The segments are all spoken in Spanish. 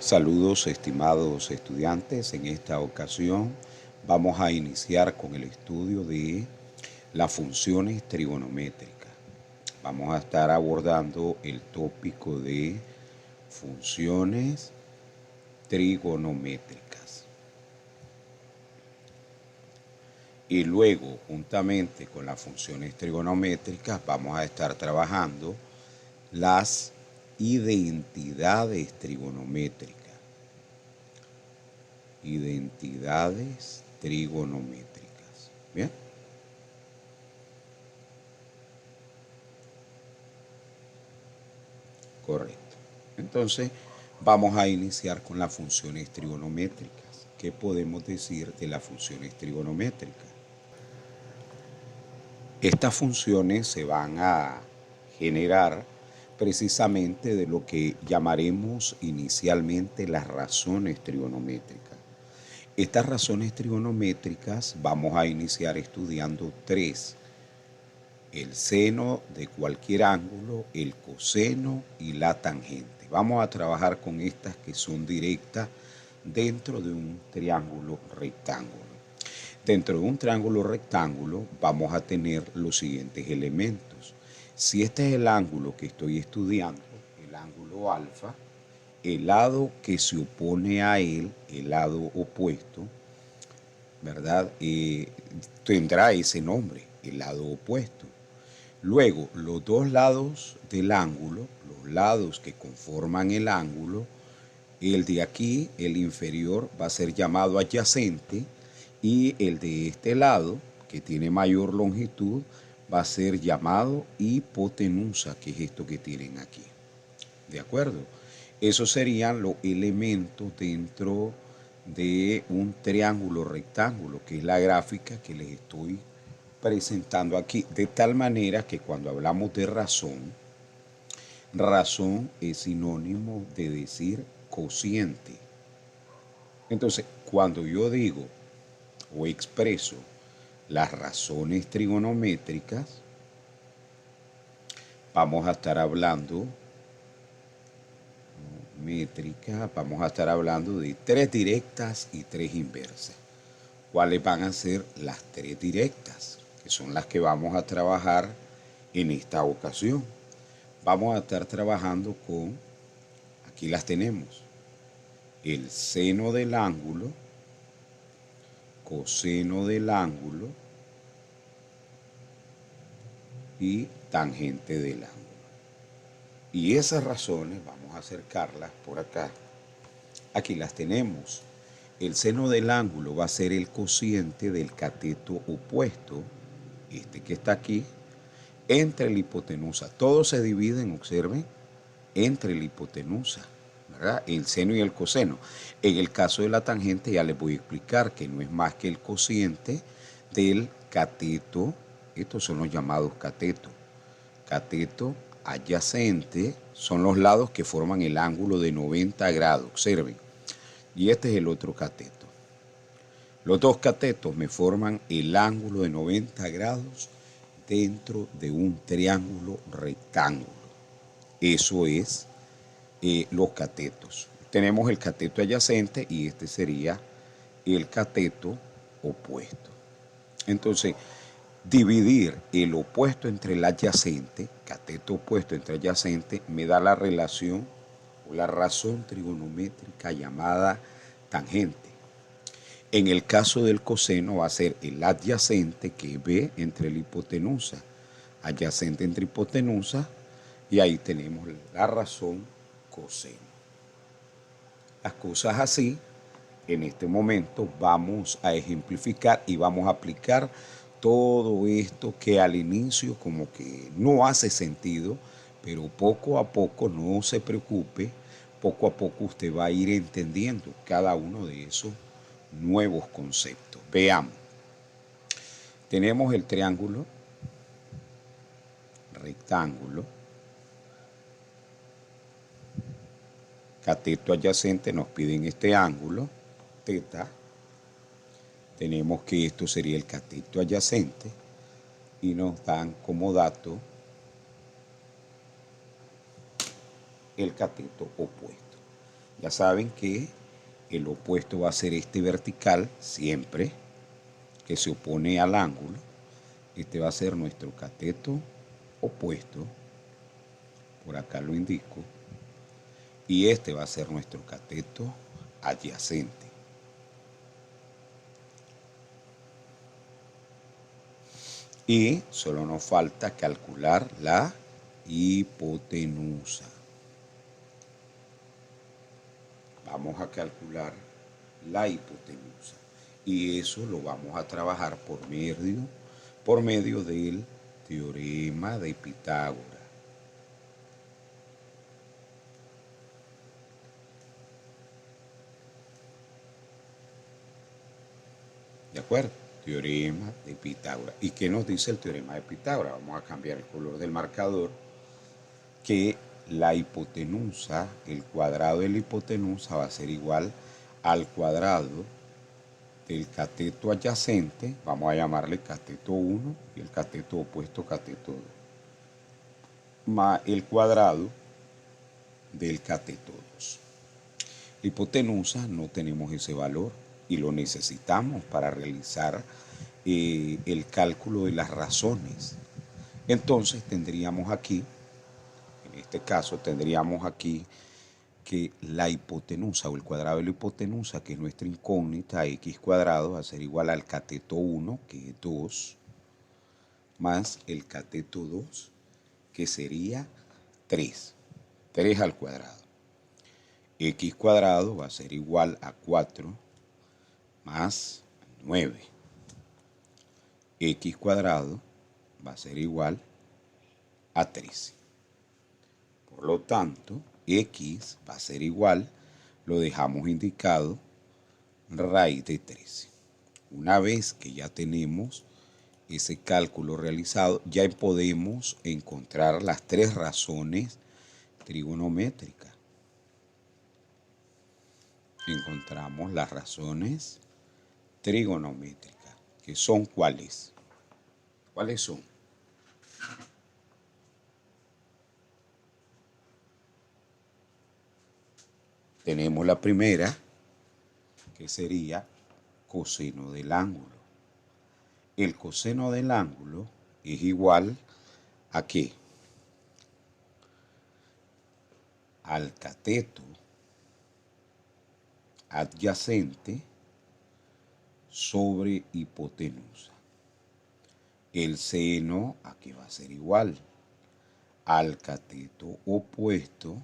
Saludos estimados estudiantes, en esta ocasión vamos a iniciar con el estudio de las funciones trigonométricas. Vamos a estar abordando el tópico de funciones trigonométricas. Y luego, juntamente con las funciones trigonométricas, vamos a estar trabajando las identidades trigonométricas. Identidades trigonométricas. ¿Bien? Correcto. Entonces, vamos a iniciar con las funciones trigonométricas. ¿Qué podemos decir de las funciones trigonométricas? Estas funciones se van a generar precisamente de lo que llamaremos inicialmente las razones trigonométricas. Estas razones trigonométricas vamos a iniciar estudiando tres: el seno de cualquier ángulo, el coseno y la tangente. Vamos a trabajar con estas que son directas dentro de un triángulo rectángulo. Dentro de un triángulo rectángulo vamos a tener los siguientes elementos. Si este es el ángulo que estoy estudiando, el ángulo alfa, el lado que se opone a él, el lado opuesto, ¿verdad? Tendrá ese nombre, el lado opuesto. Luego, los dos lados del ángulo, los lados que conforman el ángulo, el de aquí, el inferior, va a ser llamado adyacente, y el de este lado, que tiene mayor longitud, va a ser llamado hipotenusa, que es esto que tienen aquí. ¿De acuerdo? Esos serían los elementos dentro de un triángulo rectángulo, que es la gráfica que les estoy presentando aquí. De tal manera que cuando hablamos de razón, razón es sinónimo de decir cociente. Entonces, cuando yo digo o expreso las razones trigonométricas, vamos a estar hablando de tres directas y tres inversas. ¿Cuáles van a ser las tres directas? Que son las que vamos a trabajar en esta ocasión. Vamos a estar trabajando con, aquí las tenemos, el seno del ángulo, coseno del ángulo y tangente del ángulo. Y esas razones vamos a acercarlas por acá. Aquí las tenemos. El seno del ángulo va a ser el cociente del cateto opuesto, este que está aquí, entre la hipotenusa. Todo se dividen, observen, entre la hipotenusa, ¿verdad? El seno y el coseno. En el caso de la tangente ya les voy a explicar que no es más que el cociente del cateto. Estos son los llamados catetos. Cateto adyacente son los lados que forman el ángulo de 90 grados, observen. Y este es el otro cateto. Los dos catetos me forman el ángulo de 90 grados dentro de un triángulo rectángulo. Eso es los catetos. Tenemos el cateto adyacente y este sería el cateto opuesto. Entonces, dividir el opuesto entre el adyacente, cateto opuesto entre adyacente, me da la relación o la razón trigonométrica llamada tangente. En el caso del coseno va a ser el adyacente, que es B, entre la hipotenusa, adyacente entre hipotenusa, y ahí tenemos la razón coseno. Las cosas así, en este momento vamos a ejemplificar y vamos a aplicar todo esto que al inicio como que no hace sentido, pero poco a poco, no se preocupe, poco a poco usted va a ir entendiendo cada uno de esos nuevos conceptos. Veamos. Tenemos el triángulo, rectángulo, cateto adyacente, nos piden este ángulo, teta. Tenemos que esto sería el cateto adyacente y nos dan como dato el cateto opuesto. Ya saben que el opuesto va a ser este vertical siempre, que se opone al ángulo. Este va a ser nuestro cateto opuesto, por acá lo indico, y este va a ser nuestro cateto adyacente. Y solo nos falta calcular la hipotenusa. Vamos a calcular la hipotenusa. Y eso lo vamos a trabajar por medio del teorema de Pitágoras. ¿De acuerdo? Teorema de Pitágoras. ¿Y qué nos dice el teorema de Pitágoras? Vamos a cambiar el color del marcador. Que la hipotenusa, el cuadrado de la hipotenusa va a ser igual al cuadrado del cateto adyacente, vamos a llamarle cateto 1 y el cateto opuesto cateto 2, más el cuadrado del cateto 2. La hipotenusa no tenemos ese valor y lo necesitamos para realizar el cálculo de las razones. Entonces tendríamos aquí, en este caso tendríamos aquí que la hipotenusa o el cuadrado de la hipotenusa, que es nuestra incógnita, x cuadrado, va a ser igual al cateto 1, que es 2, más el cateto 2, que sería 3. 3 al cuadrado. X cuadrado va a ser igual a 4 más 9. X cuadrado va a ser igual a 13. Por lo tanto, X va a ser igual, lo dejamos indicado, raíz de 13. Una vez que ya tenemos ese cálculo realizado, ya podemos encontrar las tres razones trigonométricas. Encontramos las razones trigonométricas, que son ¿cuáles? ¿Cuáles son? Tenemos la primera, que sería coseno del ángulo. El coseno del ángulo es igual ¿a qué? Al cateto adyacente sobre hipotenusa. El seno ¿a qué va a ser igual? Al cateto opuesto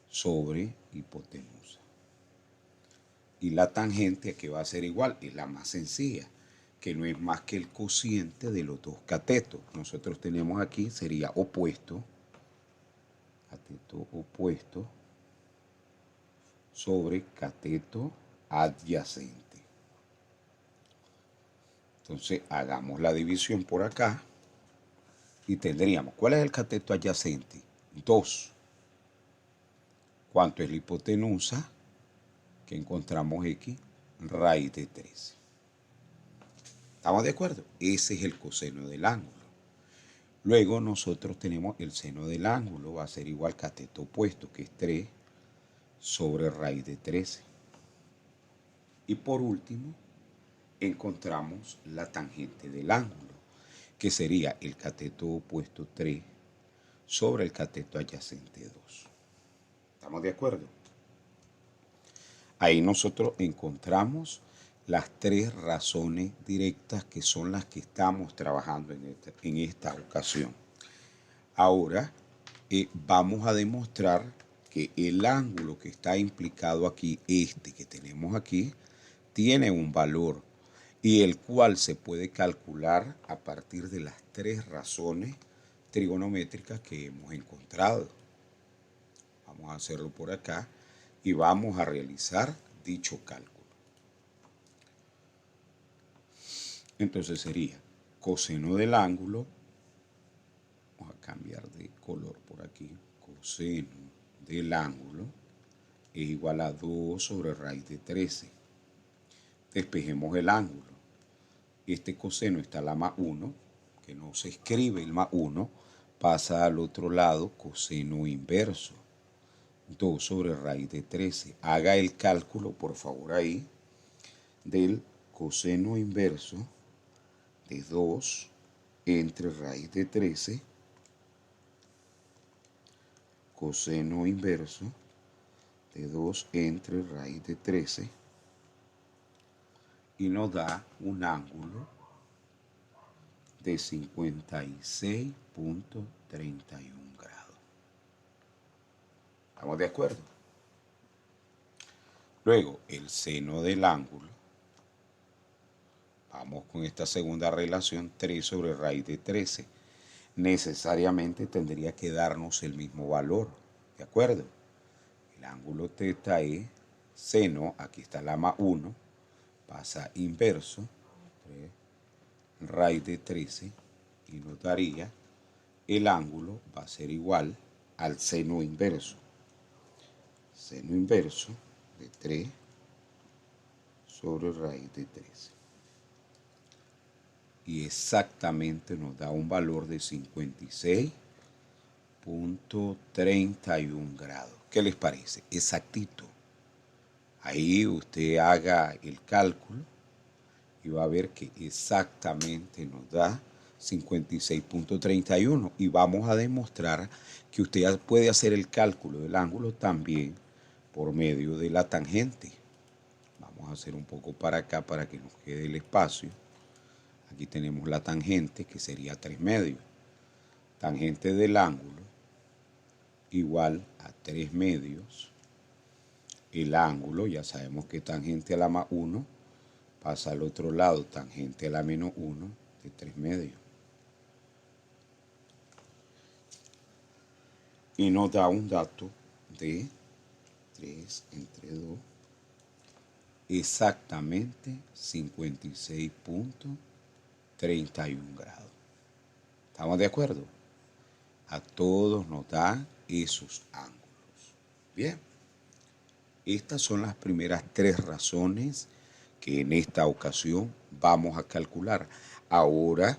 sobre hipotenusa. Y la tangente ¿a qué va a ser igual? Es la más sencilla, que no es más que el cociente de los dos catetos. Nosotros tenemos aquí, sería opuesto, cateto opuesto sobre cateto adyacente. Entonces hagamos la división por acá y tendríamos, ¿cuál es el cateto adyacente? 2. ¿Cuánto es la hipotenusa? Que encontramos x, raíz de 13. ¿Estamos de acuerdo? Ese es el coseno del ángulo. Luego nosotros tenemos el seno del ángulo, va a ser igual cateto opuesto, que es 3, sobre raíz de 13. Y por último, encontramos la tangente del ángulo, que sería el cateto opuesto 3 sobre el cateto adyacente 2. ¿Estamos de acuerdo? Ahí nosotros encontramos las tres razones directas que son las que estamos trabajando en esta ocasión. Ahora vamos a demostrar que el ángulo que está implicado aquí, este que tenemos aquí, tiene un valor y el cual se puede calcular a partir de las tres razones trigonométricas que hemos encontrado. Vamos a hacerlo por acá y vamos a realizar dicho cálculo. Entonces sería coseno del ángulo, vamos a cambiar de color por aquí, coseno del ángulo es igual a 2 sobre raíz de 13. Despejemos el ángulo. Este coseno está a la más 1, que no se escribe el más 1, pasa al otro lado coseno inverso. 2 sobre raíz de 13. Haga el cálculo, por favor, ahí, del coseno inverso de 2 entre raíz de 13, coseno inverso de 2 entre raíz de 13, y nos da un ángulo de 56.31 grados. ¿Estamos de acuerdo? Luego, el seno del ángulo. Vamos con esta segunda relación, 3 sobre raíz de 13. Necesariamente tendría que darnos el mismo valor, ¿de acuerdo? El ángulo teta es seno, aquí está la más 1, pasa inverso, 3, raíz de 13, y nos daría, el ángulo va a ser igual al seno inverso. Seno inverso de 3 sobre raíz de 13. Y exactamente nos da un valor de 56.31 grados. ¿Qué les parece? Exactito. Ahí usted haga el cálculo y va a ver que exactamente nos da 56.31, y vamos a demostrar que usted puede hacer el cálculo del ángulo también por medio de la tangente. Vamos a hacer un poco para acá para que nos quede el espacio. Aquí tenemos la tangente, que sería 3 medios. Tangente del ángulo igual a 3 medios. El ángulo, ya sabemos que tangente a la más 1 pasa al otro lado, tangente a la menos 1 de 3 medios. Y nos da un dato de 3 entre 2, exactamente 56.31 grados. ¿Estamos de acuerdo? A todos nos da esos ángulos. Bien, estas son las primeras 3 razones que en esta ocasión vamos a calcular. Ahora,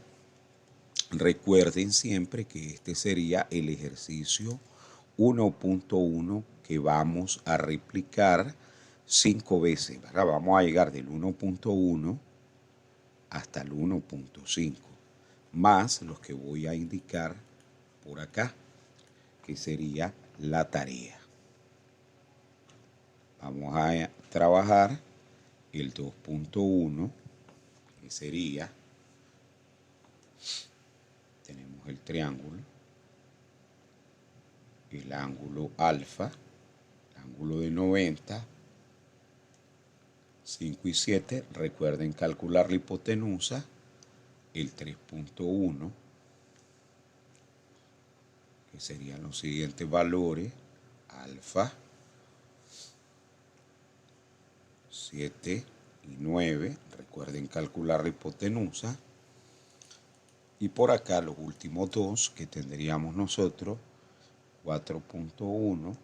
recuerden siempre que este sería el ejercicio 1.1 que vamos a replicar 5 veces, ¿verdad? Vamos a llegar del 1.1 hasta el 1.5, más los que voy a indicar por acá, que sería la tarea. Vamos a trabajar el 2.1, que sería, tenemos el triángulo, el ángulo alfa, el ángulo de 90, 5 y 7, recuerden calcular la hipotenusa, el 3.1, que serían los siguientes valores, alfa, 7 y 9, recuerden calcular la hipotenusa, y por acá los últimos dos que tendríamos nosotros, 4.1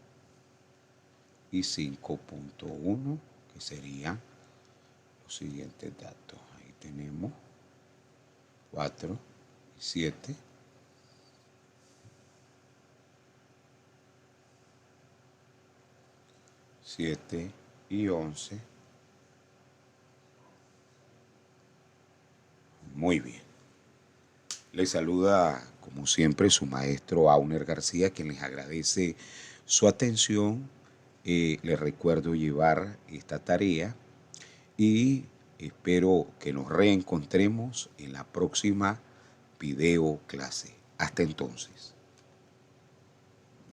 y 5.1, que serían los siguientes datos. Ahí tenemos 4 y 7. Siete y 11. Muy bien. Les saluda, como siempre, su maestro Auner García, quien les agradece su atención. Les recuerdo llevar esta tarea y espero que nos reencontremos en la próxima video clase. Hasta entonces.